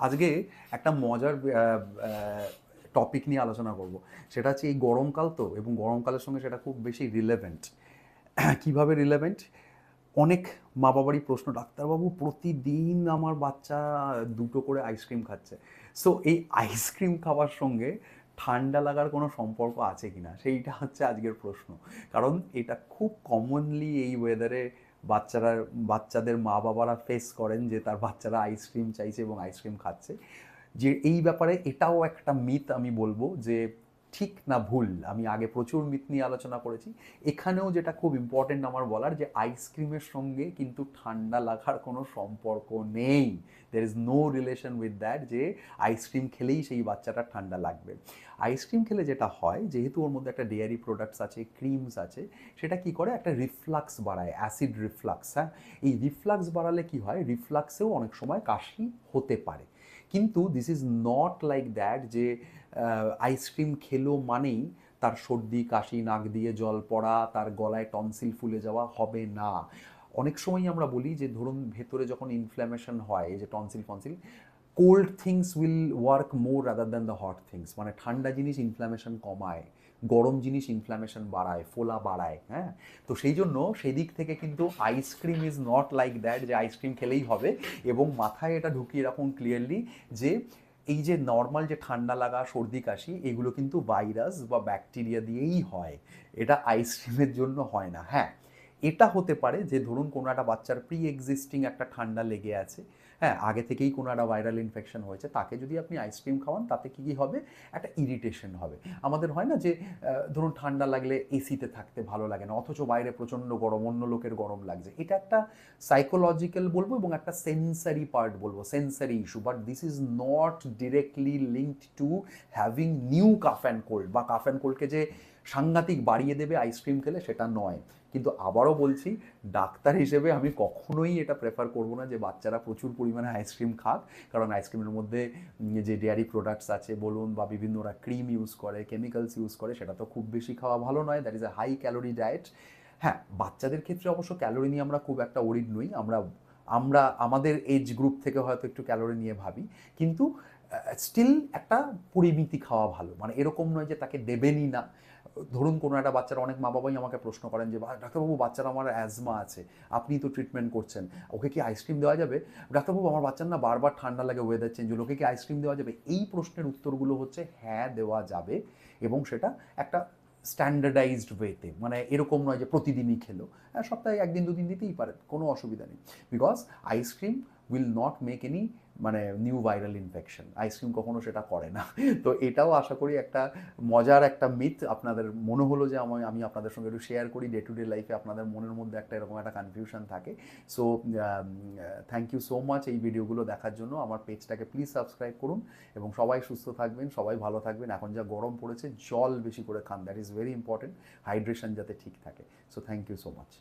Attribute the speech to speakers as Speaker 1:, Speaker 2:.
Speaker 1: আজকে একটা মজার টপিক নিয়ে আলোচনা করব। সেটা হচ্ছে এই গরমকাল তো, এবং গরমকালের সঙ্গে সেটা খুব বেশি রিলেভেন্ট। কিভাবে রিলেভেন্ট? অনেক মা বাবারই প্রশ্ন, ডাক্তারবাবু প্রতিদিন আমার বাচ্চা দুটো করে আইসক্রিম খাচ্ছে। সো এই আইসক্রিম খাওয়ার সঙ্গে ঠান্ডা লাগার কোনো সম্পর্ক আছে কিনা, সেইটা হচ্ছে আজকের প্রশ্ন। কারণ এটা খুব কমনলি এই ওয়েদারে বাচ্চাদের মা বাবারা ফেস করেন যে তার বাচ্চারা আইসক্রিম চাইছে এবং আইসক্রিম খাচ্ছে। যে এই ব্যাপারে এটাও একটা মিথ আমি বলবো যে ঠিক না ভুল। আমি আগে প্রচুর মিথ নিয়ে আলোচনা করেছি। এখানেও যেটা খুব ইম্পর্টেন্ট আমার বলার, যে আইসক্রিমের সঙ্গে কিন্তু ঠান্ডা লাগার কোনো সম্পর্ক নেই। There is no relation with that যে আইসক্রিম খেলেই সেই বাচ্চাটার ঠান্ডা লাগবে। আইসক্রিম খেলে যেটা হয়, যেহেতু ওর মধ্যে একটা ডেয়ারি প্রোডাক্টস আছে, ক্রিমস আছে, সেটা কি করে একটা রিফ্লাক্স বাড়ায়, অ্যাসিড রিফ্লাক্স। হ্যাঁ, এই রিফ্লাক্স বাড়ালে কি হয়, রিফ্লাক্সেও অনেক সময় কাশি হতে পারে। কিন্তু this is not like that যে আইসক্রিম খেলো মানেই তার সর্দি কাশি, নাক দিয়ে জল পড়া, তার গলায় টনসিল ফুলে যাওয়া হবে না। অনেক সময়ই আমরা বলি যে ধরুন ভেতরে যখন ইনফ্ল্যামেশন হয়, এই যে টনসিল ফনসিল, cold things will work more rather than the hot things. মানে ঠান্ডা জিনিস ইনফ্ল্যামেশন কমায়, গরম জিনিস ইনফ্ল্যামেশন বাড়ায়, ফোলা বাড়ায়। হ্যাঁ, তো সেই জন্য সেদিক থেকে কিন্তু ice cream is not like that যে আইসক্রিম খেলেই হবে। এবং মাথায় এটা ঢুকিয়ে রাখুন ক্লিয়ারলি যে এই যে নর্মাল যে ঠান্ডা লাগা, সর্দি কাশি, এগুলো কিন্তু ভাইরাস বা ব্যাকটেরিয়া দিয়েই হয়, এটা আইসক্রিমের জন্য হয় না। হ্যাঁ, এটা হতে পারে যে ধরুন কোনো একটা বাচ্চার প্রি এক্সিস্টিং একটা ঠান্ডা লেগে আছে, হ্যাঁ, আগে থেকেই কোনো একটা ভাইরাল ইনফেকশন হয়েছে, তাকে যদি আপনি আইসক্রিম খাওয়ান তাতে কী কী হবে, একটা ইরিটেশন হবে। আমাদের হয় না যে ধরুন ঠান্ডা লাগলে এসিতে থাকতে ভালো লাগে না, অথচ বাইরে প্রচণ্ড গরম, অন্য লোকের গরম লাগছে। এটা একটা সাইকোলজিক্যাল বলবো এবং একটা সেন্সারি পার্ট বলবো, sensory issue. But this is not directly linked to having new calf and cold, বা কাফ অ্যান্ড কোল্ডকে যে সাংঘাতিক বাড়িয়ে দেবে আইসক্রিম খেলে, সেটা নয়। কিন্তু আবারও বলছি, ডাক্তার হিসেবে আমি কখনোই এটা প্রেফার করবো না যে বাচ্চারা প্রচুর পরিমাণে আইসক্রিম খাক। কারণ আইসক্রিমের মধ্যে যে ডেয়ারি প্রোডাক্টস আছে বলুন, বা বিভিন্ন ওরা ক্রিম ইউজ করে, কেমিক্যালস ইউজ করে, সেটা তো খুব বেশি খাওয়া ভালো নয়। That is a high calorie diet. হ্যাঁ, বাচ্চাদের ক্ষেত্রে অবশ্য ক্যালোরি নিয়ে আমরা খুব একটা ওরিড নই। আমরা আমরা আমাদের এজ গ্রুপ থেকে হয়তো একটু ক্যালোরি নিয়ে ভাবি, কিন্তু স্টিল একটা পরিমিতি খাওয়া ভালো। মানে এরকম নয় যে তাকে দেবেনই না। ধরুন কোনো একটা বাচ্চার, অনেক মা বাবাই আমাকে প্রশ্ন করেন যে ডাক্তারবাবু বাচ্চার আমার অ্যাজমা আছে, আপনি তো ট্রিটমেন্ট করছেন, ওকে কি আইসক্রিম দেওয়া যাবে? ডাক্তারবাবু আমার বাচ্চার না বারবার ঠান্ডা লাগে, ওয়েদার চেঞ্জ হলো, ওকে কি আইসক্রিম দেওয়া যাবে? এই প্রশ্নের উত্তরগুলো হচ্ছে হ্যাঁ, দেওয়া যাবে। এবং সেটা একটা স্ট্যান্ডার্ডাইজড ওয়েতে, মানে এরকম নয় যে প্রতিদিনই খেলো। হ্যাঁ, সপ্তাহে একদিন দুদিন দিতেই পারে, কোনো অসুবিধা নেই। Because ice cream will not make any মানে নিউ ভাইরাল ইনফেকশন, আইসক্রিম কখনো সেটা করে না। তো এটাও আশা করি একটা মজার একটা মিথ আপনাদের মনে হলো যে আমি আপনাদের সঙ্গে একটু শেয়ার করি। ডে টু ডে লাইফে আপনাদের মনের মধ্যে একটা এরকম একটা কনফিউশন থাকে। So thank you so much এই ভিডিওগুলো দেখার জন্য। আমার পেজটাকে প্লিজ সাবস্ক্রাইব করুন, এবং সবাই সুস্থ থাকবেন, সবাই ভালো থাকবেন। এখন যা গরম পড়েছে, জল বেশি করে খান, that is very important, hydration যাতে ঠিক থাকে। So thank you so much.